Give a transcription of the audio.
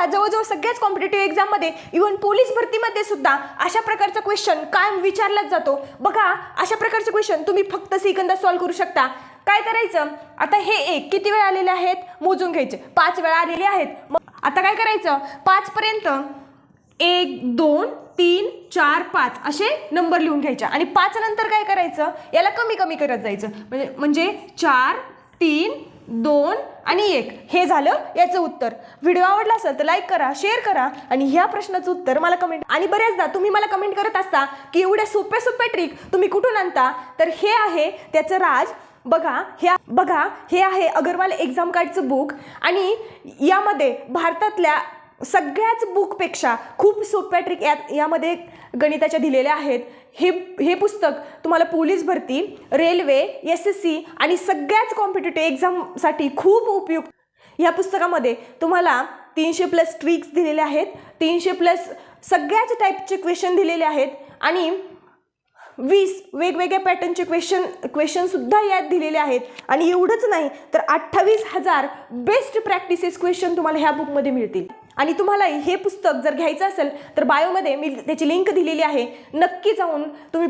बघा जवळजवळ सगळ्याच कॉम्पिटिटिव्ह एक्झाममध्ये इव्हन पोलीस भरतीमध्ये सुद्धा अशा प्रकारचा क्वेश्चन कायम विचारलाच जातो। बघा अशा प्रकारचे क्वेश्चन तुम्ही फक्त सेकंदात सॉल्व्ह करू शकता। काय करायचं, आता हे एक किती वेळा आलेले आहेत मोजून घ्यायचे, 5 वेळा आलेले आहेत। मग आता काय करायचं, 5 पर्यंत 1 2 3 4 5 असे नंबर लिहून घ्यायचे आणि 5 नंतर काय करायचं, याला कमी कमी करत जायचं, म्हणजे 4 3 2 आणि 1 हे झालं याचं उत्तर। व्हिडिओ आवडला असेल तर लाईक करा, शेअर करा आणि ह्या प्रश्नाचं उत्तर मला कमेंट। आणि बऱ्याचदा तुम्ही मला कमेंट करत असता की एवढ्या सोप्या सोप्या ट्रिक तुम्ही कुठून आणता, तर हे आहे त्याचं राज। बघा हे आहे अग्रवाल एक्झाम कार्डचं बुक आणि यामध्ये भारतातल्या सगळ्याच बुकपेक्षा खूप सोप्या ट्रिक यामध्ये गणिताच्या दिलेल्या आहेत। हे पुस्तक तुम्हाला पोलीस भरती, रेल्वे, SSC आणि सगळ्याच कॉम्पिटिटिव्ह एक्झामसाठी खूप उपयुक्त। या पुस्तकामध्ये तुम्हाला 300+ ट्रिक्स दिलेले आहेत, 300+ सगळ्याच टाईपचे क्वेश्चन दिलेले आहेत आणि 20 वेगवेगळ्या पॅटर्नचे क्वेश्चन सुद्धा यात दिलेले आहेत। आणि एवढंच नाही तर 28,000 बेस्ट प्रॅक्टिसेस क्वेश्चन तुम्हाला ह्या बुकमध्ये मिळतील। आणि तुम्हाला हे पुस्तक जर घ्यायचं असेल तर बायोमध्ये मी त्याची लिंक दिलेली आहे, नक्की जाऊन तुम्ही